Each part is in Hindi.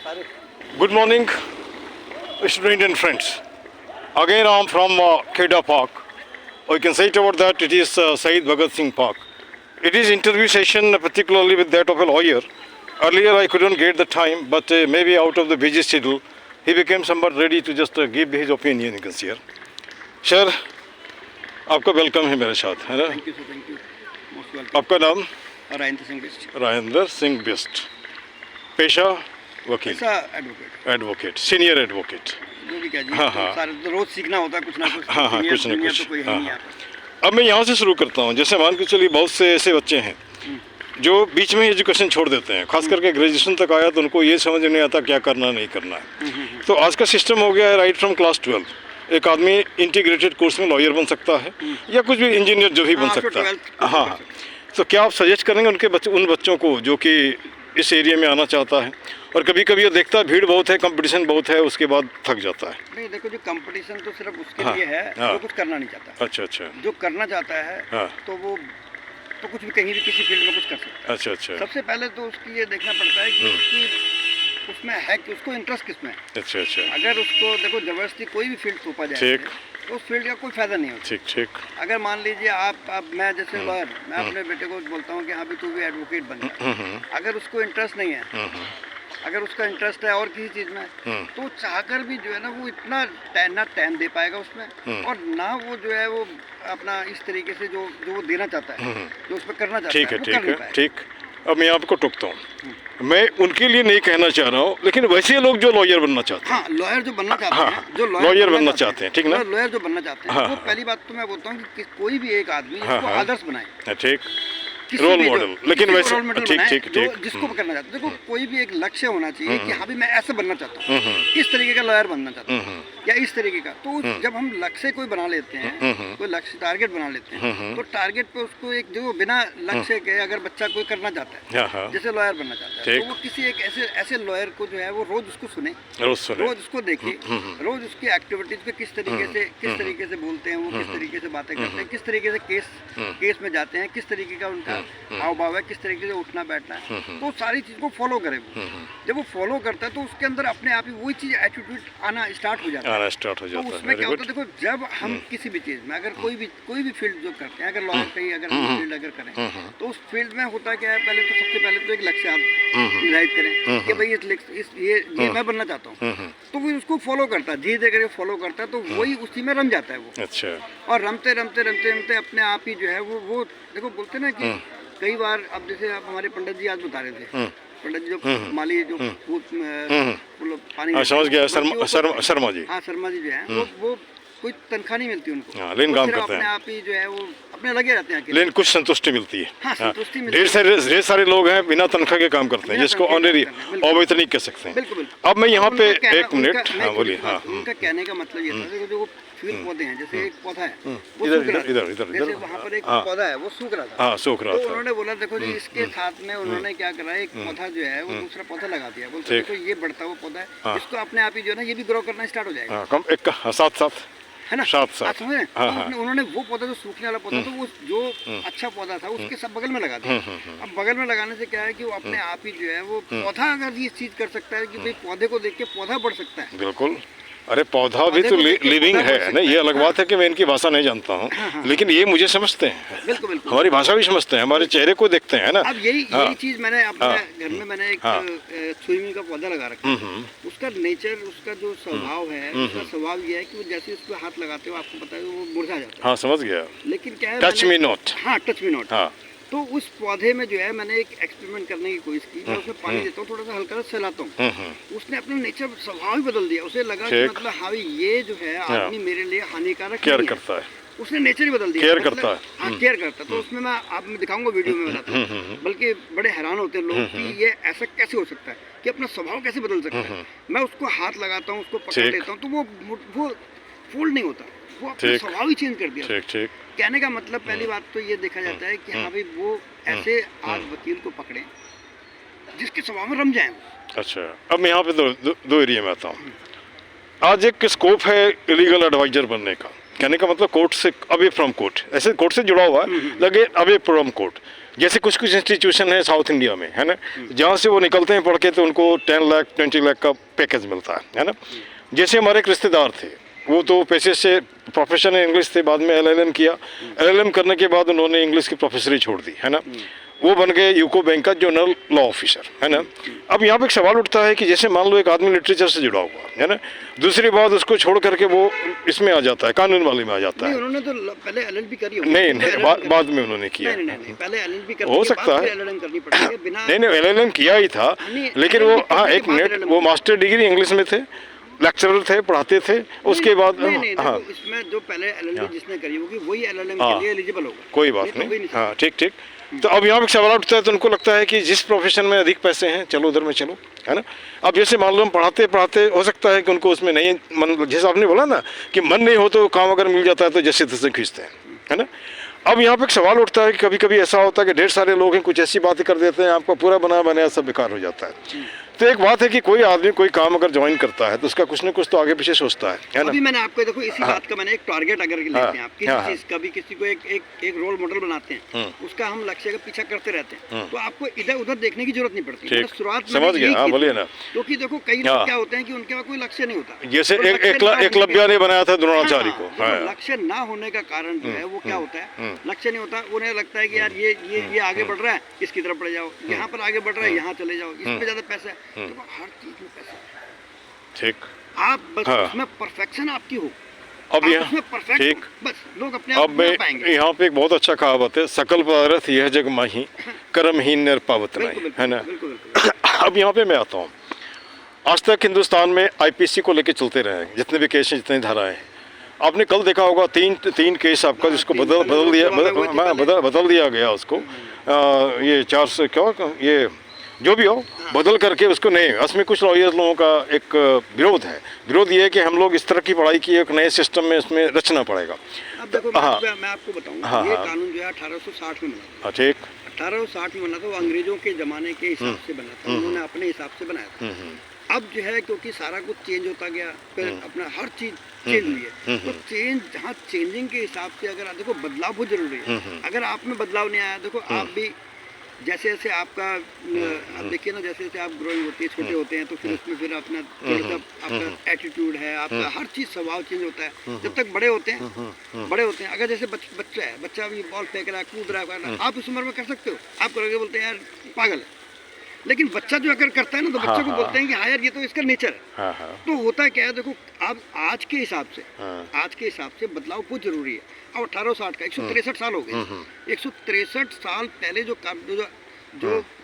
Good morning, student and friends. Again, I'm from Kheda Park. Or you can say it over that it is Saeed Bhagat Singh Park. It is interview session, particularly with that of a lawyer. Earlier, I couldn't get the time, but maybe out of the busy schedule, he became somewhat ready to just give his opinion. You can see here. Sir, आपका वेलकम है मेरे साथ, है ना? Thank you sir, thank you, most welcome. आपका नाम? राजेंद्र सिंह बिस्ट। राजेंद्र सिंह बिस्ट। पेशा वकील, ऐसा एडवोकेट, एडवोकेट, सीनियर एडवोकेट। जो भी कह जी। हाँ, हाँ। सारे तो रोज सीखना होता है कुछ ना कुछ। हाँ, हाँ, Senior कुछ ना junior कुछ। तो कोई है हाँ, नहीं हाँ। यहाँ पर। अब मैं यहाँ से शुरू करता हूँ। जैसे मान के चलिए बहुत से ऐसे बच्चे हैं जो बीच में एजुकेशन छोड़ देते हैं, खास करके ग्रेजुएशन तक आया तो उनको ये समझ नहीं आता क्या करना नहीं करना है। तो आज का सिस्टम हो गया है राइट फ्रॉम क्लास 12 एक आदमी इंटीग्रेटेड कोर्स में लॉयर बन सकता है या कुछ भी इंजीनियर जो भी बन सकता है। हाँ हाँ, तो क्या आप सजेस्ट करेंगे उनके उन बच्चों को जो कि इस एरिया में आना चाहता है और कभी कभी ये देखता है भीड़ बहुत है, कंपटीशन बहुत है, उसके बाद थक जाता है? नहीं, देखो जो कंपटीशन तो सिर्फ उसके हाँ, लिए है हाँ। जो कुछ करना नहीं चाहता। अच्छा अच्छा। जो करना चाहता है हाँ। तो वो तो कुछ भी कहीं भी किसी फील्ड में कुछ कर सकता है। अच्छा अच्छा। सबसे पहले तो उसकी ये देखना पड़ता है कि उसकी उसमें है कि उसको इंटरेस्ट किसमें है। अच्छा अच्छा। अगर उसको देखो जबरदस्ती कोई भी फील्ड थोपा जाए ठीक। तो उस फील्ड का कोई फायदा नहीं होता। ठीक ठीक। अगर मान लीजिए आप मैं जैसे लॉयर, मैं अपने बेटे को बोलता हूँ कि हाँ भी तू भी एडवोकेट बन जा। अगर उसको इंटरेस्ट नहीं है, अगर उसका इंटरेस्ट है और किसी चीज़ में, तो चाहकर भी जो है ना वो इतना ना टाइम दे पाएगा उसमें और ना वो जो है वो अपना इस तरीके से जो वो देना चाहता है, जो उसमें करना चाहता ठीक है वो ठीक कर नहीं है पाएगा। ठीक। अब मैं आपको टोकता हूँ, मैं उनके लिए नहीं कहना चाह रहा हूँ, लेकिन वैसे लोग जो लॉयर बनना चाहते हैं, हाँ, लॉयर जो बनना चाहते हाँ, हैं, जो लॉयर बनना चाहते हैं, ठीक ना? लॉयर जो बनना चाहते हैं, हाँ, वो हाँ। पहली बात तो मैं बोलता हूँ कि कोई भी एक आदमी हाँ, इसको हाँ। आदर्श बनाए, ठीक, किसी रोल भी जो- मॉडल, लेकिन किसी को वैसे रोल मॉडल ठीक बनाए, ठीक जो ठीक। जिसको करना चाहते हैं। देखो कोई भी एक लक्ष्य होना चाहिए कि हाँ भी मैं ऐसे बनना चाहता हूँ, इस तरीके का लॉयर बनना चाहता हूँ या इस तरीके का। तो जब हम लक्ष्य कोई बना लेते हैं, कोई लक्ष्य टारगेट बना लेते हैं, तो टारगेट पे उसको एक जो बिना लक्ष्य के अगर बच्चा कोई करना चाहता है, हाँ हाँ, जैसे लॉयर बनना चाहता है, ठीक। तो वो किसी एक ऐसे लॉयर को जो है वो रोज उसको सुने, रोज सुने। रोज उसको देखे, रोज उसकी एक्टिविटीज पे किस तरीके से बोलते हैं वो, किस तरीके से बातें करते हैं, किस तरीके से केस में जाते हैं, किस तरीके का उनका हाव भाव है, किस तरीके से उठना बैठना है, तो सारी चीज को फॉलो करे वो। जब वो फॉलो करता है तो उसके अंदर अपने आप ही वही चीज एटीट्यूड आना स्टार्ट हो जाता है। आना स्टार्ट हो तो जाता है। उसमें वेरी क्या होता गुड। है, देखो जब हम किसी भी चीज में अगर कोई भी फील्ड जो करते हैं, अगर लॉयर कहीं अगर फील्ड अगर करें, तो उस फील्ड में होता क्या है, सबसे पहले तो एक लक्ष्य आप निर्धारित करें कि भाई ये मैं बनना चाहता हूँ, तो वो उसको फॉलो करता है, धीरे धीरे फॉलो करता है, तो वही उसी में रम जाता है वो। अच्छा। और रमते अपने आप ही जो है वो देखो बोलते ना कि कई बार अब जैसे आप हमारे पंडित जी आज बता रहे थे, पंडित जी जो माली जो पानी हाँ, समझ गया, शर्मा जी। हाँ, शर्मा जी जो है वो कोई तनख्वाह नहीं मिलती उनको। हाँ, लेकिन वो काम सिर्फ करते हैं। अपने आप ही जो है वो अपने लगे रहते हैं अकेले। लेकिन कुछ संतुष्टि मिलती है। हाँ, संतुष्टि मिलती ढेर सारे लोग हैं बिना तनख्वाह के काम करते हैं, बिना जिसको तनख्वाह के ऑनरी काम करते हैं, बिल्कुल। अवैतनिक कह सकते हैं। बिल्कुल बिल्कुल। अब मैं यहाँ पे उनका कहना- एक मिनट, उनका- हाँ मैं बोलिए। कुछ हाँ, बात- उनका कहने का मतलब ये था, देखो जो वो फूल पौधे हैं, जैसे एक पौधा है वो इधर सूख रहा था। इधर इधर जैसे इधर वहाँ पर एक हाँ। पौधा है वो सूख रहा था, हाँ, सूख रहा तो था। उन्होंने बोला देखो जी इसके साथ में उन्होंने क्या करा, एक पौधा जो है वो दूसरा पौधा लगा दिया। बोलते ठीक। देखो ये बढ़ता हुआ पौधा है, हाँ। इसको अपने आप ही जो है ना ये भी ग्रो करना स्टार्ट हो जाएगा, हाँ, कम एक साथ साथ है ना? साथ। आप समझ रहे हैं? हाँ, तो हाँ। उन्होंने वो पौधा जो सूखने वाला पौधा था वो जो अच्छा पौधा था उसके सब बगल में लगा दिया। अब बगल में लगाने से क्या है कि वो अपने आप ही जो है वो पौधा अगर ये चीज कर सकता है कि भाई पौधे को देख के पौधा बढ़ सकता है। बिल्कुल। अरे पौधा भी पौधे तो को देख के लिविंग पौधा है बढ़ ना, सकता ये है। अलग बात है कि मैं इनकी भाषा नहीं जानता हूँ, लेकिन ये मुझे समझते हैं, बिल्कुल बिल्कुल। हमारी भाषा भी समझते हैं, हमारे चेहरे को देखते हैं ना। अब यही हाँ। चीज मैंने अपने हाँ। घर में मैंने एक हाँ। छुईमी का पौधा लगा रखा है। उसका नेचर, उसका जो स्वभाव है, उसका स्वभाव ये है कि वो जैसे उस पर हाथ लगाते हो आपको पता है वो मुरझा जाता है। हाँ, समझ गया। लेकिन क्या है, टच मी नॉट। हाँ, टच मी नॉट। हाँ। तो उस पौधे में जो है मैंने एक एक्सपेरिमेंट करने की कोशिश की, मैं उसमें पानी देता हूँ, थोड़ा सा हल्का सा सहलाता हूँ, उसने अपना नेचर स्वभाव ही बदल दिया। उसे लगा कि ठीक। मतलब हाँ भाई ये जो है आदमी मेरे लिए हानिकारक केयर नहीं है। करता है। उसने नेचर ही बदल दिया। केयर मतलब- करता है। हाँ, केयर करता है। तो उसमें मैं आप मैं दिखाऊंगा वीडियो में बताता हूँ, बल्कि बड़े हैरान होते हैं लोग कि ये ऐसा कैसे हो सकता है कि अपना स्वभाव कैसे बदल सकता है। मैं उसको हाथ लगाता हूँ, उसको पकड़ ठीक। लेता हूँ, तो वो फोल्ड नहीं होता, वो अपना ठीक। स्वभाव ही चेंज कर दिया। ठीक ठीक। कहने का मतलब पहली बात तो ये देखा जाता है कि हाँ भाई वो ऐसे आज वकील को पकड़े जिसके स्वभाव में रम जाए वो। अच्छा, अब मैं यहाँ पे दो एरिया में आता हूँ। आज एक स्कोप है लीगल एडवाइजर बनने का, कहने का मतलब कोर्ट से अवे फ्रॉम कोर्ट, ऐसे कोर्ट से जुड़ा हुआ है, लगे अवे फ्रॉम कोर्ट। जैसे कुछ कुछ इंस्टीट्यूशन है साउथ इंडिया में, है ना, जहाँ से वो निकलते हैं पढ़ के तो उनको 10 लाख 20 लाख का पैकेज मिलता है ना। जैसे हमारे एक रिश्तेदार थे, वो तो पैसे से प्रोफेशन है इंग्लिश थे, बाद में LLM किया, LLM करने के बाद उन्होंने इंग्लिश की प्रोफेसरी छोड़ दी, है ना, वो बन गए यूको बैंक का जनरल लॉ ऑफिसर, है ना। अब यहाँ पे एक सवाल उठता है कि जैसे मान लो एक आदमी लिटरेचर से जुड़ा हुआ है ना, दूसरी बात उसको छोड़ करके वो इसमें आ जाता है, कानून वाले में आ जाता है। उन्होंने तो पहले LLB करी होगी। नहीं, बाद में उन्होंने किया। नहीं, पहले LLB करने हो के सकता बाद है। फिर LLM करनी पड़ती है बिना। नहीं, LLM किया ही था, लेकिन वो हाँ एक मिनट, वो मास्टर डिग्री इंग्लिश में थे, लेक्चरर थे, पढ़ाते थे, उसके बाद हाँ, इसमें जो पहले LLB जिसने करी होगी वही LLM के लिए एलिजिबल होगा। कोई बात नहीं, हाँ ठीक। तो अब यहाँ पे सवाल उठता है, तो उनको लगता है कि जिस प्रोफेशन में अधिक पैसे हैं चलो उधर में चलो, है ना। अब जैसे मान लो हम पढ़ाते पढ़ाते हो सकता है कि उनको उसमें नहीं मन, जैसे आपने बोला ना कि मन नहीं हो तो काम अगर मिल जाता है तो जैसे तैसे खींचते हैं, है ना। अब यहाँ पे एक सवाल उठता है कि कभी कभी ऐसा होता है कि ढेर सारे लोग हैं, कुछ ऐसी बातें कर देते हैं, आपका पूरा बनाया सब बेकार हो जाता है। तो एक बात है कि कोई आदमी कोई काम अगर ज्वाइन करता है तो उसका कुछ ना कुछ तो आगे पीछे सोचता है ना। अभी मैंने आपको देखो इसी बात का मैंने एक टारगेट अगर लेते हैं आप किसी चीज का भी, किसी को एक रोल मॉडल बनाते हैं, उसका हम लक्ष्य का पीछा करते रहते हैं, तो आपको इधर उधर देखने की जरूरत नहीं पड़ती। शुरुआत समझ गया, हाँ बोलिए ना। क्योंकि देखो कई लोग क्या होते हैं कि उनके पास कोई लक्ष्य नहीं होता, जैसे एकलव्य ने बनाया था द्रोणाचार्य को। लक्ष्य ना होने का कारण जो है वो क्या होता है, लक्ष्य नहीं होता, उन्हें लगता है कि यार ये आगे बढ़ रहा है, इसकी तरफ बढ़ जाओ, यहाँ पर आगे बढ़ रहा है, यहाँ चले जाओ, इसमें ज्यादा पैसा है। देखो हर चीज में पैसा है, ठीक, आप बस उसमें परफेक्शन आपकी हो। अब यहाँ ठीक, बस लोग अपने आप में पाएंगे। यहाँ पे एक बहुत अच्छा कहावत है, सकल पदार्थ यह जग माही कर्महीन निर्पावत नहीं, है ना। अब यहाँ पे मैं आता हूँ, आज तक हिंदुस्तान में IPC को लेके चलते रहे हैं, जितने भी केस हैं, जितने धाराएं हैं। आपने कल देखा होगा तीन केस आपका जिसको बदल दिया गया उसको, ये 400 क्या ये जो भी हो बदल करके उसको नहीं। असमें कुछ लॉयर्स लोगों का एक विरोध है, विरोध ये है कि हम लोग इस तरह की पढ़ाई की एक नए सिस्टम में इसमें रचना पड़ेगा। अब देखो मैं आपको बताऊंगा, ये कानून जो है 1860 में बना, ठीक, 1860 में बना था, वो अंग्रेजों के जमाने के हिसाब से बना था, उन्होंने अपने हिसाब से बनाया था। अब जो है क्योंकि सारा कुछ चेंज होता गया, फिर अपना हर चीज चेंज हुई है, तो चेंज जहाँ चेंजिंग के हिसाब से अगर देखो बदलाव बहुत जरूरी है। अगर आप में बदलाव नहीं आया, देखो आप भी जैसे जैसे आपका आप देखिए ना, जैसे जैसे आप ग्रोइंग होती है, छोटे होते हैं, तो फिर उसमें फिर अपना आपका एटीट्यूड है, आपका हर चीज़ स्वभाव चेंज होता है। जब तक बड़े होते हैं अगर जैसे बच्चा है, बच्चा भी बॉल फेंक रहा है, कूद रहा है, आप उस उम्र में कर सकते हो, आप करोगे बोलते हैं यार पागल है। लेकिन बच्चा जो अगर करता है ना, तो बच्चे को बोलते हैं कि हाँ यार ये तो इसका नेचर है। तो होता क्या है, देखो आप आज के हिसाब से बदलाव बहुत जरूरी है। अब 1860 का 163 साल हो गए, 163 साल पहले जो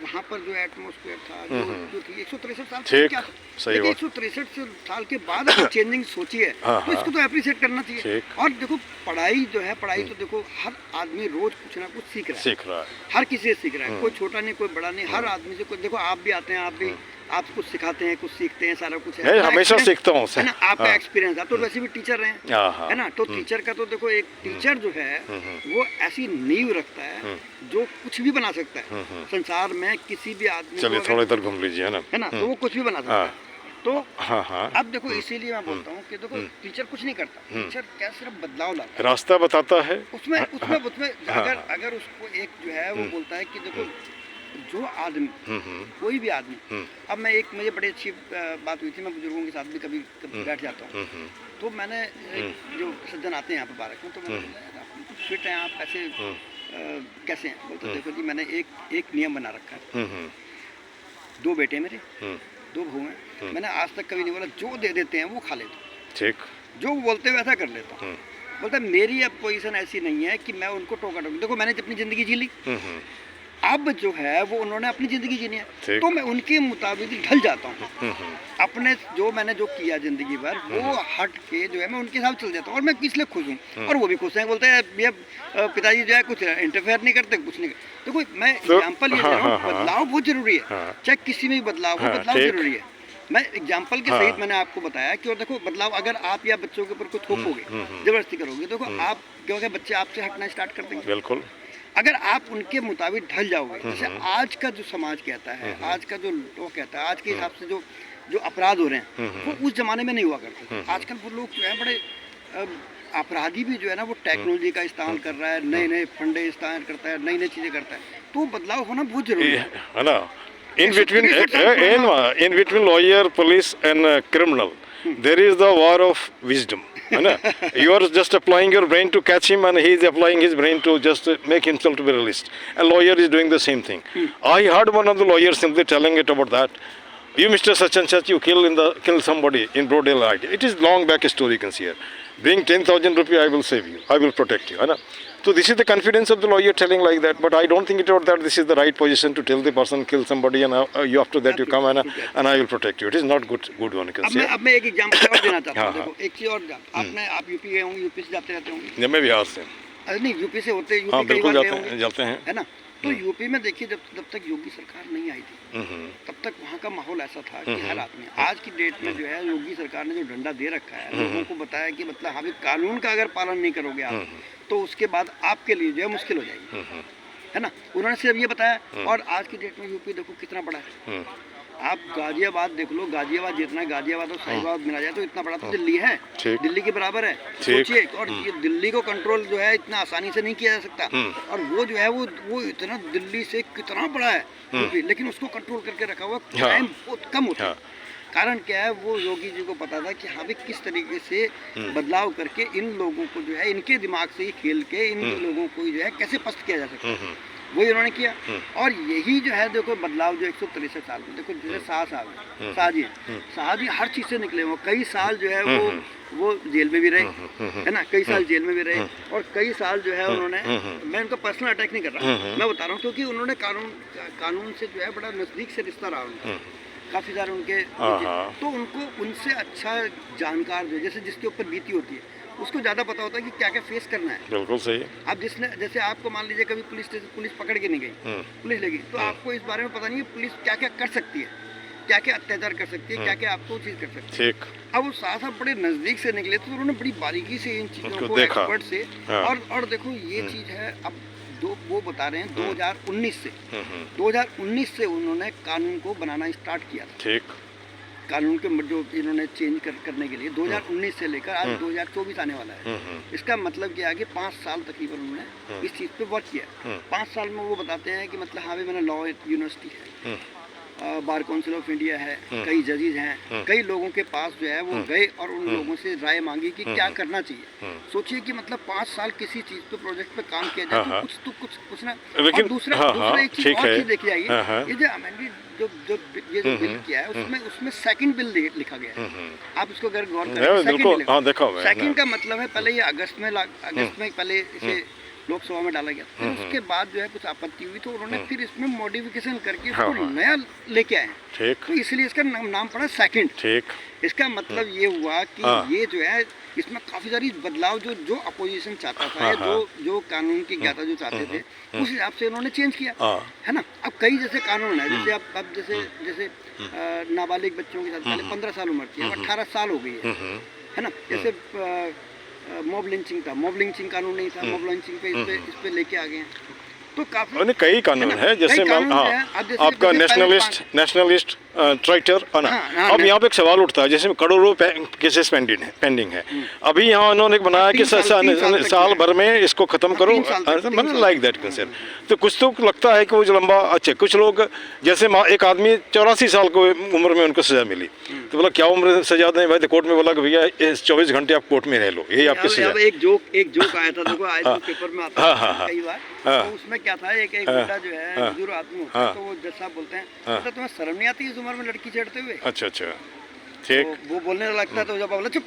वहाँ पर जो एटमॉस्फेयर था, जो थी 163 साल क्या था, लेकिन 163 साल के बाद अगर चेंजिंग सोची है तो इसको तो अप्रिशिएट करना चाहिए। और देखो पढ़ाई जो है, पढ़ाई तो देखो हर आदमी रोज कुछ ना कुछ सीख रहा है, हर किसी से सीख रहा है, कोई छोटा नहीं कोई बड़ा नहीं, हर आदमी से। देखो आप भी आते हैं, आप कुछ सिखाते हैं, कुछ सीखते हैं, सारा कुछ है, हमेशा सीखता हूँ, है ना, आपका एक्सपीरियंस। आप तो वैसे भी टीचर रहे हैं, है ना, तो टीचर का तो देखो एक टीचर जो है वो ऐसी नींव रखता है जो कुछ भी बना सकता है संसार में, किसी भी आदमी। चलिए थोड़ा इधर घूम लीजिए, है ना, तो वो कुछ भी बना सकता है। तो अब देखो इसीलिए मैं बोलता हूँ कि देखो टीचर कुछ नहीं करता, टीचर क्या सिर्फ बदलाव लाता है, रास्ता बताता है। उसमें अगर उसको एक जो है वो बोलता है कि देखो जो आदमी, कोई भी आदमी, अब मैं एक मुझे बड़ी अच्छी बात हुई थी, मैं बुजुर्गों के साथ भी कभी बैठ जाता हूँ, तो मैंने जो सज्जन आते हैं यहाँ पे पार्क में, तो मैंने फिट हैं आप, ऐसे कैसे हैं? बोलते देखो जी मैंने एक नियम बना रखा है, 2 बेटे मेरे, 2 बहू हैं, मैंने आज तक कभी नहीं बोला जो दे देते हैं वो खा लेता हूँ, ठीक, जो बोलते हैं वैसा कर लेता हूँ। बोलता मेरी अब पोजीशन ऐसी नहीं है कि मैं उनको टोका टोक, देखो मैंने अपनी ज़िंदगी जी ली, अब जो है वो उन्होंने अपनी ज़िंदगी जीनी है, तो मैं उनके मुताबिक ढल जाता हूँ। अपने जो मैंने जो किया ज़िंदगी भर वो हट के जो है मैं उनके साथ चल जाता हूँ, और मैं इसलिए खुश हूँ और वो भी खुश हैं। बोलते हैं ये पिताजी जो है कुछ इंटरफेयर नहीं करते, कुछ नहीं करते। देखो मैं एग्जाम्पल ये दे रहा हूँ, बदलाव बहुत जरूरी है, चाहे किसी में भी बदलाव हो, बदलाव जरूरी है। मैं एग्जाम्पल के सहित मैंने आपको बताया कि और देखो बदलाव अगर आप या बच्चों के ऊपर कुछ थोपोगे, जबरदस्ती करोगे, देखो आप क्योंकि बच्चे आपसे हटना स्टार्ट कर देंगे। बिल्कुल, अगर आप उनके मुताबिक ढल जाओगे, जैसे आज का जो समाज कहता है, आज का जो लोग कहता है, आज के हिसाब से जो अपराध हो रहे हैं वो उस जमाने में नहीं हुआ करते। आजकल वो लोग जो है बड़े अपराधी भी जो है ना वो टेक्नोलॉजी का इस्तेमाल कर रहा है, नए नए फंडे इस्तेमाल करता है, नई नई चीज़ें करता है। तो बदलाव होना बहुत जरूरी है। है ना, in between lawyer, police and criminal, there is the war of wisdom. है ना, you are just applying your brain to catch him, and he is applying his brain to just make himself to be released. A lawyer is doing the same thing. I heard one of the lawyers simply telling it about that. You, Mr. Such and Such, you kill somebody in broad daylight. It is long back story, you can see here. Bring 10,000 rupees, I will save you. I will protect you. है ना? So this is the confidence of the lawyer telling like that. But I don't think it or that this is the right position to tell the person kill somebody and you after that you come and I will protect you. It is not good one, you can see. अब मैं एक एग्जांपल और देना चाहता हूँ। देखो एक चीज और आप यूपी गए होंगे, यूपी से जाते रहते होंगे। मैं बिहार से। अरे नहीं, यूपी से होते, यूपी हाँ, कई बार बिल्कुल गए होंगे, जाते हैं। है ना। तो यूपी में देखिए जब तक योगी सरकार नहीं आई थी तब तक वहाँ का माहौल ऐसा था कि हर आदमी, आज की डेट में जो है योगी सरकार ने जो डंडा दे रखा है, लोगों को बताया कि मतलब हाँ कानून का अगर पालन नहीं करोगे आप तो उसके बाद आपके लिए जो है मुश्किल हो जाएगी, है ना। उन्होंने सिर्फ ये बताया। और आज की डेट में यूपी देखो कितना बड़ा है। आप गाजियाबाद देख लो, गाजियाबाद जितना है, गाजियाबाद और साहिबाबाद मिला जाए तो इतना बड़ा तो दिल्ली है, दिल्ली के बराबर है, सोचिए। और ये दिल्ली को कंट्रोल जो है इतना आसानी से नहीं किया जा सकता। और वो जो है वो इतना दिल्ली से कितना बड़ा है, लेकिन उसको कंट्रोल करके रखा हुआ, क्राइम बहुत कम होता है। कारण क्या है, वो योगी जी को पता था कि हाँ भी किस तरीके से बदलाव करके इन लोगों को जो है इनके दिमाग से ही खेल के इन लोगों को जो है कैसे पस्त किया जा सकता है, वही उन्होंने किया। और यही जो है देखो बदलाव जो 163 साल में, देखो जैसे शाहजी हर चीज़ से निकले वो, कई साल जो है वो जेल में भी रहे, है ना, कई साल जेल में भी रहे। और कई साल जो है उन्होंने, मैं उनका पर्सनल अटैक नहीं कर रहा, मैं बता रहा हूँ क्योंकि उन्होंने कानून से जो है बड़ा नज़दीक से रिश्ता रहा उनका, काफ़ी सारे उनके, तो उनको उनसे अच्छा जानकार जो जैसे जिसके ऊपर बीती होती है उसको ज़्यादा पता होता है कि क्या क्या फेस करना है। बिल्कुल सही। अब जैसे आपको मान लीजिए कभी पुलिस पकड़ के नहीं गई, पुलिस ले गई, तो आपको इस बारे में पता नहीं है पुलिस क्या क्या कर सकती है, क्या क्या अत्याचार कर सकती है, क्या क्या आपको चीज़ कर सकती है। अब वो साहब बड़े नज़दीक से निकले तो उन्होंने बड़ी बारीकी से इन चीज़ों को एक्सपर्ट से, और देखो ये चीज़ है, अब वो बता रहे हैं 2019 से उन्होंने कानून को बनाना स्टार्ट किया था। ठीक, कानून के जो इन्होंने चेंज करने के लिए 2019 से लेकर आज 2024 आने वाला है। इसका मतलब क्या है कि 5 साल तकरीबन उन्होंने इस चीज़ पे वर्क किया। 5 साल में वो बताते हैं कि मतलब हाँ भी मैंने लॉ यूनिवर्सिटी है, बार काउंसिल ऑफ इंडिया है, कई जजेज हैं, कई लोगों के पास जो है वो गए और उन लोगों से राय मांगी कि क्या करना चाहिए। सोचिए कि मतलब 5 साल किसी चीज़ पे प्रोजेक्ट पे काम किया जाए तो कुछ ना। और दूसरा एक चीज़ और चीज़ देखी जाएगी, ये जो अमेंडेड जो बिल किया है उसमें सेकंड बिल लिखा गया है। आप इसको अगर गौर करें, सेकंड का मतलब है पहले ये अगस्त में पहले इसे लोकसभा में डाला गया, फिर उसके बाद जो है कुछ आपत्ति हुई तो उन्होंने फिर इसमें मॉडिफिकेशन करके इसको नया लेके आए, तो इसलिए इसका नाम पड़ा सेकंड। इसका मतलब ये हुआ कि ये जो है इसमें काफ़ी सारी बदलाव जो अपोजिशन चाहता था, जो कानून की ज्ञाता जो चाहते थे, उस हिसाब से उन्होंने चेंज किया, है ना। अब कई जैसे कानून है, जैसे अब जैसे नाबालिग बच्चों के साथ पहले 15 साल उम्र थी, अब 18 साल हो गई है ना। जैसे मॉब लिंचिंग था, मॉब लिंचिंग कानून नहीं था, मॉब लिंचिंग पे इस पे लेके आ गए हैं। तो काफी कई कानून है, जैसे आपका नेशनलिस्ट ट्रैक्टर है ना। अब यहाँ पे एक सवाल उठता है, जैसे करोड़ों केसेस पेंडिंग है, अभी यहाँ उन्होंने बनाया कि साल भर में इसको खत्म करो, मतलब लाइक दैट कंसेप्ट। तो कुछ तो लगता है कि वो जो लंबा, अच्छा कुछ लोग जैसे एक आदमी 84 साल को उम्र में उनको सजा मिली, तो बोला क्या उम्र सजा दें भाई, तो कोर्ट में बोला कि भैया 24 घंटे आप कोर्ट में रह लो, यही आपकी सजा। एक जोक आया था, देखो आज पेपर में आता है कई बार, तो उसमें क्या था, एक बेटा जो है बुजुर्ग आदमी होता है, तो वो जज साहब बोलते हैं तो तुम्हें शर्म नहीं आती इस उम्र में लड़की छेड़ते हुए? अच्छा, ठीक। तो वो बोलने लगता है तो जब बोला चुप,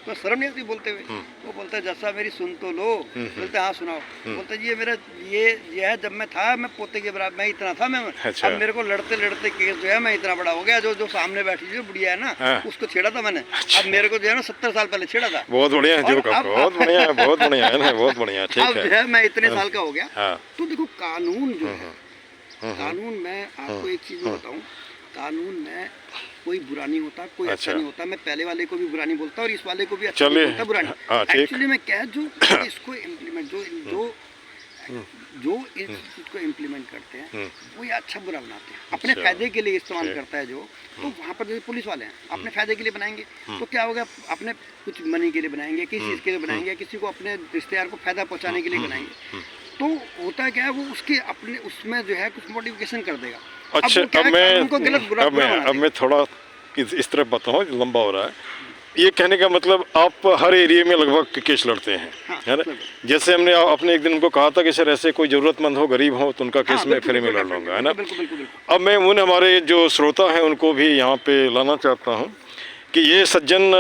तो शर्म नहीं आती बोलते हुए? वो बोलता है जज साहब मेरी सुन तो लो। बोलते हाँ सुनाओ। बोलते जी ये है, जब मैं था मैं पोते के बराबर, मैं इतना था, मैं अब मेरे को लड़ते लड़ते केस जो है मैं इतना बड़ा हो गया, जो सामने बैठी थी बुढ़िया है ना, उसको छेड़ा था मैंने, अब मेरे को जो है ना 70 साल पहले छेड़ा था। बहुत बढ़िया है, बहुत बढ़िया है, बहुत बढ़िया है ना, बहुत बढ़िया, ठीक है। अब जो है मैं इतने साल का हो गया। तो देखो कानून जो है, कानून में आपको एक चीज बताऊं, कानून में कोई बुरा नहीं होता, कोई अच्छा नहीं होता। मैं पहले वाले को भी बुरा नहीं बोलता और इस वाले को भी अच्छा नहीं बोलता, बुरा नहीं। एक्चुअली मैं क्या जो इसको इम्प्लीमेंट जो इस चीज को इम्प्लीमेंट करते हैं वो ये अच्छा बुरा बनाते हैं, अपने फायदे के लिए इस्तेमाल करता है जो। तो वहाँ पर जैसे पुलिस वाले हैं अपने फायदे के लिए बनाएंगे, तो क्या होगा, अपने कुछ मनी के लिए बनाएंगे, किसी चीज़ के लिए बनाएंगे, किसी को अपने रिश्तेदार को फायदा पहुँचाने के लिए बनाएंगे। तो होता क्या है, वो उसके अपने उसमें जो है कुछ मॉडिफिकेशन कर देगा। अच्छा, वो क्या है, कानून को गलत बुरा बुरा बना अब मैं थोड़ा इस तरफ बताऊँ, लंबा हो रहा है। ये कहने का मतलब आप हर एरिया में लगभग केस लड़ते हैं, हाँ, है ना? बिल्कुल। जैसे हमने अपने एक दिन उनको कहा था कि सर ऐसे कोई ज़रूरतमंद हो, गरीब हो, तो उनका केस हाँ, मैं बिल्कुल, फ्री में बिल्कुल, लड़ लूँगा, है ना? बिल्कुल, बिल्कुल, बिल्कुल। अब मैं उन हमारे जो श्रोता हैं उनको भी यहाँ पे लाना चाहता हूँ कि ये सज्जन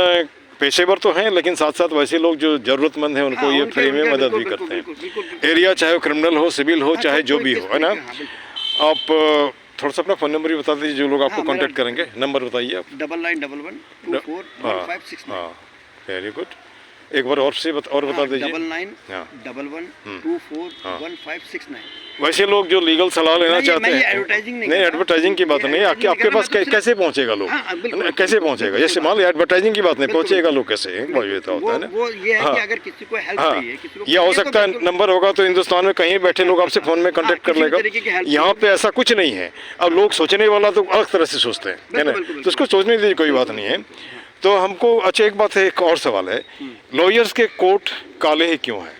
पेशेवर तो हैं, लेकिन साथ साथ वैसे लोग जो ज़रूरतमंद हैं उनको हाँ, ये उनके- फ्री में उनके मदद बिल्कुल, भी बिल्कुल, करते बिल्कुल, बिल्कुल, हैं। बिल्कुल। एरिया चाहे वो क्रिमिनल हो, सिविल हो, हाँ, चाहे जो कोई भी किस हो, है ना? तरीके, हाँ, बिल्कुल। आप थोड़ा सा अपना फ़ोन नंबर ही बता दीजिए, जो लोग आपको हाँ, मेरा- कांटेक्ट करेंगे। नंबर बताइए आप। 9911241569। हाँ, वेरी गुड। एक बार और बता दीजिए। 9911241569। वैसे लोग जो लीगल सलाह लेना चाहते मैं ये हैं, एडवर्टाइजिंग नहीं नहीं, कर रहा। एडवर्टाइजिंग की बात ये नहीं है। एडवर्टाइजिंग आपके नहीं पास कर रहा, मैं तो कैसे पहुंचेगा लोग, हाँ, बिल्कुल, है ना? कैसे बिल्कुल, पहुंचेगा? बिल्कुल, जैसे मान लो एडवर्टाइजिंग की बात नहीं, बिल्कुल, पहुंचेगा लोग कैसे, वो ये तो होता है ना। वो ये है हाँ, कि अगर किसी को हेल्प हाँ, चाहिए, किसी को या हो चाहिए, तो सकता है बिल्कुल- नंबर होगा तो हिंदुस्तान में कहीं बैठे लोग आपसे फ़ोन में कांटेक्ट कर किसी भी लेगा। तरीके की हेल्प यहाँ चाहिए। पे ऐसा कुछ नहीं है। अब लोग सोचने वाला तो अलग तरह से सोचते हैं, है बिल्कुल, ना? बिल्कुल, तो उसको सोचने दीजिए, कोई बात नहीं है। तो हमको अच्छा एक बात है, एक और सवाल है, लॉयर्स के कोट काले ही क्यों हैं,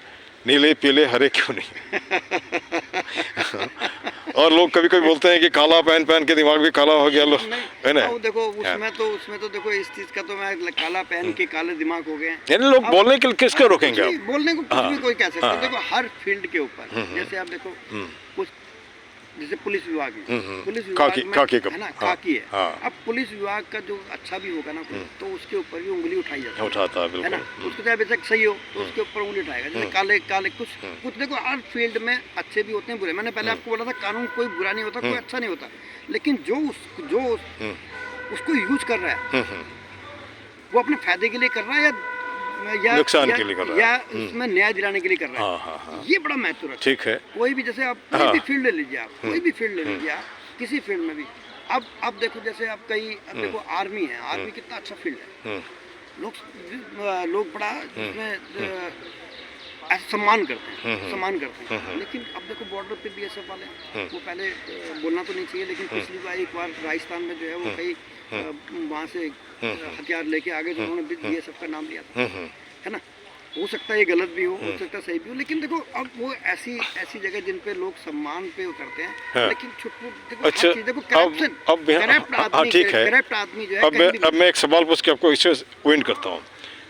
नीले पीले हरे क्यों नहीं? और लोग कभी कभी बोलते हैं कि काला पहन पहन के दिमाग भी काला हो गया, लो, है ना? वो देखो उसमें तो देखो इस चीज का तो मैं काला पहन के काले दिमाग हो गए हैं। यानी लोग अब- बोलने के किसको हाँ, रोकेंगे कुछ भी आप? बोलने को कुछ हाँ, भी कोई कह सकता है। हाँ। देखो हर फील्ड के ऊपर, जैसे आप देखो कुछ, जैसे पुलिस विभाग है, पुलिस विभाग खाकी- में खाकी का- है ना, हाँ, खाकी है। हाँ। अब पुलिस विभाग का जो अच्छा भी होगा ना कोई, तो उसके ऊपर भी उंगली उठाई जाती है, उठाता है, है ना? बिल्कुल। उसको चाहे बेशक सही हो तो उसके ऊपर उंगली उठाएगा। जैसे काले काले कुछ देखो हर फील्ड में अच्छे भी होते हैं, बुरे। मैंने पहले आपको बोला था, कानून कोई बुरा नहीं होता, कोई अच्छा नहीं होता, लेकिन जो उसको यूज कर रहा है, वो अपने फायदे के लिए कर रहा है या नुकसान के लिए कर रहा है। या उसमें न्याय दिलाने के लिए कर रहा है। हाँ, हाँ, हाँ। ये बड़ा महत्व रखता है। ठीक है। कोई भी, जैसे आप कोई हाँ। भी फील्ड ले लीजिए, आप कोई भी फील्ड ले लीजिए, आप किसी फील्ड में भी। अब देखो, जैसे अब देखो आर्मी है, आर्मी कितना अच्छा फील्ड है, लोग बड़ा इसमें ऐसा सम्मान करते हैं, लेकिन अब देखो बॉर्डर पे बीएसएफ वाले हैं, वो पहले बोलना तो नहीं चाहिए, लेकिन पिछली बार एक बार राजस्थान में जो है वो कई वहाँ से हथियार लेके आगे जो उन्होंने बीएसएफ का नाम लिया था, है ना? हो सकता है ये गलत भी हो सकता है सही भी हो, लेकिन देखो अब वो ऐसी जगह जिन पे लोग सम्मान पे वो करते हैं, हाँ। लेकिन देखो अच्छा, हर चीज़, देखो करप्शन, हाँ, ठीक है। करप्ट आदमी जो है अब मैं एक सवाल पूछ के आपको इससे पॉइंट करता हूँ।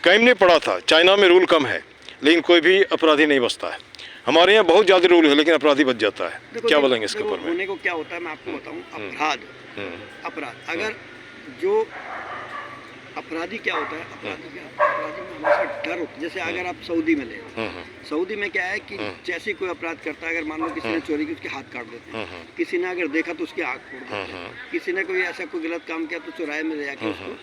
कहीं ने पढ़ा था चाइना में रूल कम है, लेकिन कोई भी अपराधी नहीं बचता है। हमारे यहाँ बहुत ज़्यादा रूल है, लेकिन अपराधी बच जाता है। क्या बोलेंगे इसके ऊपर में? होने को क्या होता है, मैं आपको बताऊं। अपराध अगर जो अपराधी क्या होता है, अपराधी में हमेशा डर होता है। जैसे अगर आप सऊदी में ले, सऊदी में क्या है कि जैसे कोई अपराध करता है, अगर मान लो किसी ने चोरी की, उसके हाथ काट देते हैं, किसी ने अगर देखा तो उसकी आँख फोड़ देते हैं, किसी ने कोई ऐसा कोई गलत काम किया तो चौराहे में ले जाके उसको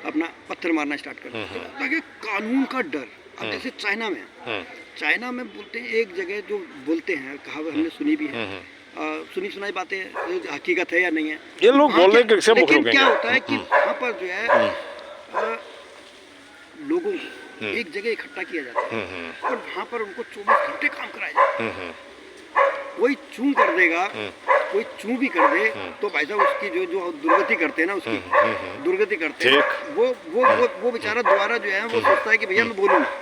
अपना पत्थर मारना स्टार्ट कर देते हैं। ताकि कानून का डर। अब जैसे चाइना में बोलते हैं, एक जगह जो बोलते हैं, कहावत हमने सुनी भी है, सुनी सुनाई बातें, हकीकत है या नहीं है, ये लोग वहाँ बोलने क्या- के सब लेकिन रोकेंगे। क्या होता है कि वहाँ पर जो है लोगों को एक जगह इकट्ठा किया जाता है और वहाँ पर उनको 24 घंटे काम कराया जाता है। कोई चूं कर देगा, कोई चूं भी कर दे, तो भाई साहब उसकी जो दुर्गति करते हैं ना, उसकी दुर्गति करते हैं, वो बेचारा दोबारा जो है वो सोचता है कि भैया मैं बोलूँगा,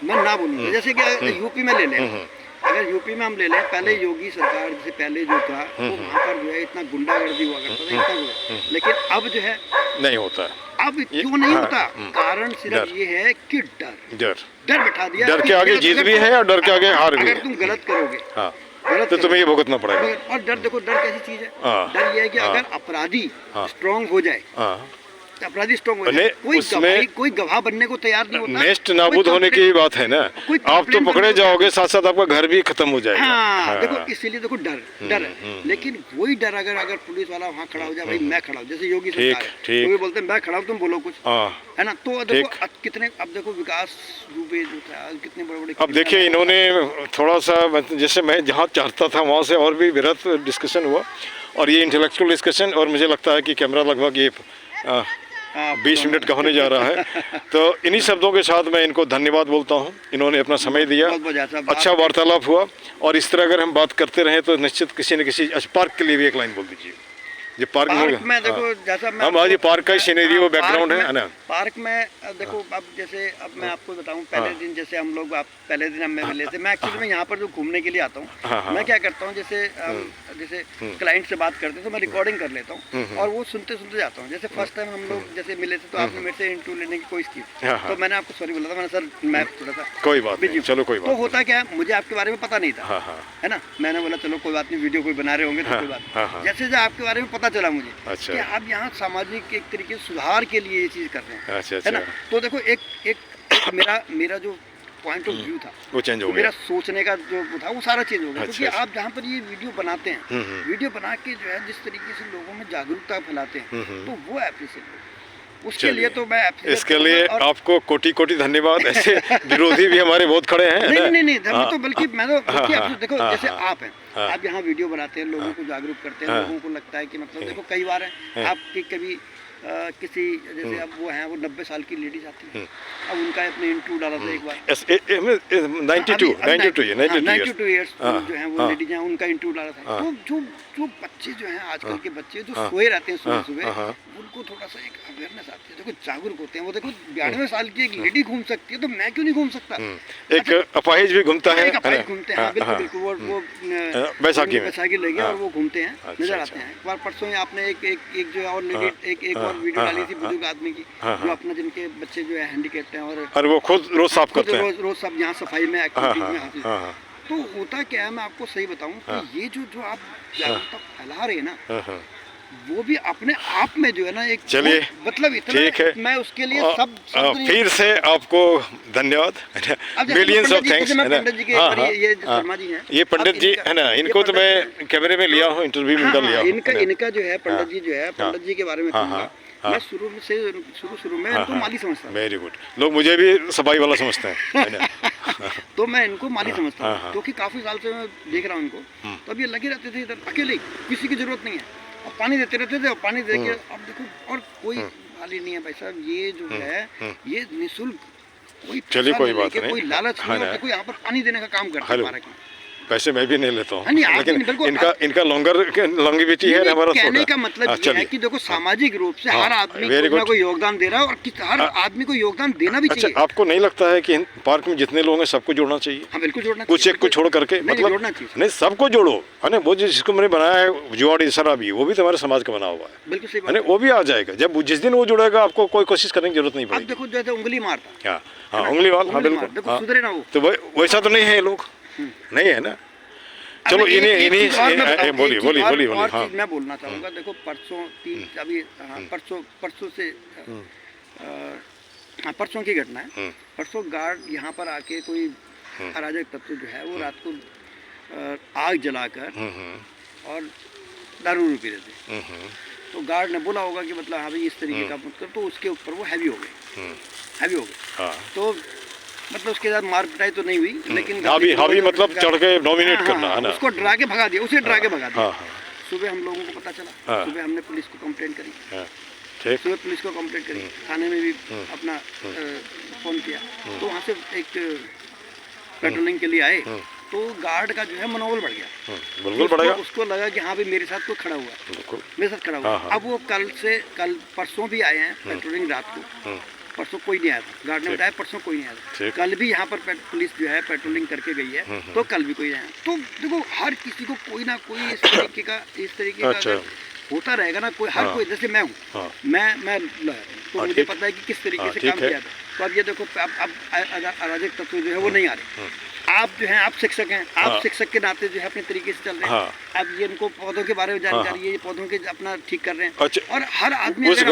मैं ना बोलूँगा। जैसे कि यूपी में ले लें, अगर यूपी में हम ले लें, पहले योगी सरकार से पहले जो था, वो वहाँ पर जो है इतना गुंडागर्दी हुआ करता था, इतना हुआ, लेकिन अब जो है नहीं होता है। अब क्यों नहीं हाँ, होता? कारण सिर्फ ये है कि डर बिठा दिया। डर कि के आगे अगर जीत तुम- भी है और डर के आगे हार भी अगर है। तुम गलत करोगे, हाँ, गलत तो तुम्हें ये करोगे, भुगतना पड़ेगा। और डर, देखो डर कैसी चीज है, हाँ, डर ये है कि हाँ, अगर अपराधी हाँ, स्ट्रांग हो जाए, हाँ, अपराधी स्ट्रांग हो ने- जाए, उसमें- कोई गवाह बनने को तैयार नहीं होता, नेस्ट नाबूद होने की बात है ना। कोई आप तो कंप्लेंट पकड़े करने को जाओगे, साथ साथ आपका घर भी खत्म हो जाएगा। हाँ, देखो इसीलिए देखो डर है, लेकिन वही डर अगर पुलिस वाला वहाँ खड़ा हो जाए, भाई मैं खड़ा हूँ, जैसे योगी सरकार है, ठीक। योगी बोलते हैं मैं खड़ा हूँ, तुम बोलो कुछ, हाँ, है ना? तो देखो कितने, अब देखो विकास दुबे जो था, कितने बड़े बड़े, अब देखिए इन्होंने थोड़ा सा, जैसे मैं जहाँ चाहता था वहाँ से और भी वृहत डिस्कशन हुआ, और ये इंटेलेक्चुअल डिस्कशन, और मुझे लगता है कि कैमरा लगभग ये 20 मिनट का होने जा रहा है। तो इन्हीं शब्दों के साथ मैं इनको धन्यवाद बोलता हूँ, इन्होंने अपना समय दिया, अच्छा वार्तालाप हुआ, और इस तरह अगर हम बात करते रहें तो निश्चित किसी न किसी पार्क के लिए भी एक लाइन बोल दीजिए। ये पार्क में देखो जैसा मैं हम आज ये पार्क का सिनेरियो हाँ, बैकग्राउंड पार्क है ना। पार्क में देखो अब जैसे अब मैं आपको बताऊं पहले दिन जैसे हम लोग पहले दिन हम मिले थे। मैं एक्चुअली में यहाँ पर जो घूमने के लिए आता हूँ मैं क्या करता हूँ जैसे जैसे क्लाइंट से बात करते हैं तो मैं रिकॉर्डिंग कर लेता हूँ और वो सुनते सुनते जाता हूँ। जैसे फर्स्ट टाइम हम लोग जैसे मिले थे तो आपने मेरे से इंटरव्यू लेने की कोशिश की तो मैंने आपको सॉरी बोला था। मैंने सर मैं थोड़ा सा कोई बात नहीं, चलो कोई बात तो होता क्या है मुझे आपके बारे में पता नहीं था है ना। मैंने बोला चलो कोई बात नहीं वीडियो कोई बना रहे होंगे तो कोई बात। जैसे जैसे आपके बारे में पता चला मुझे कि आप यहाँ सामाजिक एक तरीके से सुधार के लिए ये चीज़ कर रहे हैं है ना। तो देखो एक मेरा जो पॉइंट ऑफ व्यू था वो चेंज हो गया। मेरा सोचने का जो था वो सारा चेंज हो गया क्योंकि आप जहाँ पर ये वीडियो बनाते हैं वीडियो बना के जो है जिस तरीके से लोगों में जागरूकता फैलाते हैं तो वो एप्रिशिएट उसके लिए तो मैं इसके लिए आपको कोटि कोटि धन्यवाद। ऐसे विरोधी भी हमारे बहुत खड़े हैं। नहीं तो बल्कि मैं तो देखो जैसे आप हैं आप यहाँ वीडियो बनाते हैं लोगों को जागरूक करते हैं लोगों को लगता है कि मतलब देखो कई बार है आपकी कभी किसी जैसे अब वो हैं वो 90 साल की लेडीज आती है अब उनका अपने इंटरव्यू डाला था एक बार 92 ईयर्स जो है वो लेडीज हैं उनका इंटरव्यू डाला था। तो जो बच्चे जो हैं आजकल के बच्चे जो सोए रहते हैं सुबह सुबह उनको थोड़ा सा एक अवेयरनेस आती है। देखो जागरूक होते हैं वो देखो 92 साल की एक लेडी घूम सकती है तो मैं क्यों नहीं घूम सकता। एक अपाहिज भी घूमता है घूमते हैं बिल्कुल वो बैसाखी लेके और वो घूमते हैं नजर आते हैं। एक बार परसों ही आपने एक जो है और लेडी एक और वीडियो डाली थी बुजुर्ग आदमी की जो अपना जिनके बच्चे जो है हैंडीकैप्ड हैं और वो खुद रोज साफ करते हैं रोज सब यहाँ सफाई में एक्टिविटीज में हाजिर। तो होता क्या है मैं आपको सही बताऊं कि ये जो आप जागरूकता फैला रहे हैं ना वो भी अपने आप में जो है ना एक चलिए मतलब इतना ठीक है मैं उसके लिए सब फिर से आपको धन्यवाद मिलियंस ऑफ थैंक्स। ये शर्मा जी हैं ये पंडित जी है ना इनको तो मैं कैमरे में लिया हूँ इंटरव्यू में लिया इनका जो है पंडित जी जो है पंडित जी के बारे में मैं शुरू में इनको माली समझता हूँ। वेरी गुड लोग मुझे भी सफाई वाला समझते हैं तो मैं इनको माली समझता हूँ क्योंकि काफी साल से मैं देख रहा हूँ इनको तो अब ये लगे रहते थे इधर अकेले किसी की जरूरत नहीं है और पानी देते रहते थे और पानी दे के अब देखो और कोई माली नहीं है भाई साहब ये जो है ये निःशुल्क चलिए कोई बात नहीं कोई लालच नहीं है कोई यहाँ पर पानी देने का काम करता है। पैसे मैं भी नहीं लेता हूँ लेकिन इनका लॉन्गेविटी है हमारा। कहने का मतलब ये है कि देखो सामाजिक रूप से हर आदमी को कोई योगदान दे रहा है और हर आदमी को योगदान देना भी चाहिए। आपको नहीं लगता है कि पार्क में जितने लोग हैं सबको जोड़ना चाहिए? हाँ बिल्कुल जोड़ना कुछ एक को छोड़ करके मतलब नहीं सबको जोड़ो है ना। वो जिसको मैंने बनाया है जुआड़ी शराबी वो भी तुम्हारे समाज का बना हुआ है बिल्कुल सही वो भी आ जाएगा। जब जिस दिन वो जुड़ेगा आपको कोई कोशिश करने की जरूरत नहीं पड़ेगी। देखो जैसे उंगली मारता हाँ उंगली वाल हाँ बिल्कुल सुधरे ना वो तो वैसा तो नहीं है लोग नहीं है ना। चलो इन्हीं बोलिए हाँ मैं बोलना चाहूँगा। देखो परसों अभी परसों से परसों की घटना है। परसों गार्ड यहाँ पर आके कोई अराजक तत्व जो है वो रात को आग जलाकर और दारू पी रहे थे तो गार्ड ने बोला होगा कि मतलब हाँ भाई इस तरीके का मतलब तो उसके ऊपर वो हैवी हो गए तो मतलब उसके साथ मार पिटाई तो नहीं हुई लेकिन हावी मतलब चढ़ के डोमिनेट करना है ना। उसको डरा के भगा दिया उसे डरा के भगा दिया। सुबह हम लोगों को पता चला सुबह हमने पुलिस को कंप्लेंट करी सुबह पुलिस को कंप्लेंट करी थाने में भी अपना फोन किया तो वहाँ से एक पेट्रोलिंग के लिए आए तो गार्ड का जो है मनोबल बढ़ गया बिल्कुल बढ़ेगा। उसको लगा कि हाँ भाई मेरे साथ कोई खड़ा हुआ मेरे साथ खड़ा हुआ। अब वो कल परसों भी आए हैं पेट्रोलिंग रात को परसों कोई नहीं आया था। गार्ड ने बताया परसों कोई नहीं आया था। कल भी यहाँ पर पुलिस जो है पेट्रोलिंग करके गई है तो कल भी कोई नहीं आया। तो देखो हर किसी को कोई ना कोई इस तरीके का अगर होता रहेगा ना कोई हर कोई जैसे मैं हूँ मैं तो मुझे पता है कि किस तरीके से काम किया था। तो अब ये देखो अब अराजक तत्व जो है वो नहीं आ रहे। आप जो हैं आप शिक्षक हैं आप शिक्षक के नाते जो है अपने तरीके से चल रहे हैं। अब ये इनको पौधों के बारे में जानकारी है ये पौधों के अपना ठीक कर रहे हैं और हर आदमी उस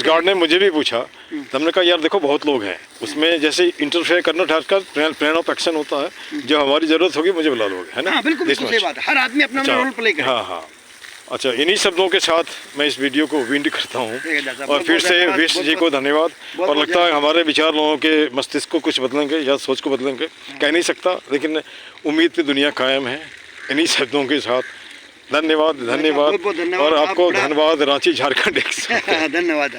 गार्ड ने मुझे भी पूछा तो हमने कहा यार देखो बहुत लोग हैं उसमें जैसे इंटरफेयर करना ठाकर प्लान ऑफ एक्शन होता है जो हमारी जरूरत होगी मुझे बुला लोगे है ना। बिल्कुल सही बात है हर आदमी अपना रोल प्ले करे। हाँ अच्छा इन्हीं शब्दों के साथ मैं इस वीडियो को विंड करता हूँ और फिर से विश जी को धन्यवाद। और लगता है हमारे विचार लोगों के मस्तिष्क को कुछ बदलेंगे या सोच को बदलेंगे कह नहीं सकता लेकिन उम्मीद पे दुनिया कायम है। इन्हीं शब्दों के साथ धन्यवाद और आपको धन्यवाद रांची झारखंड। धन्यवाद।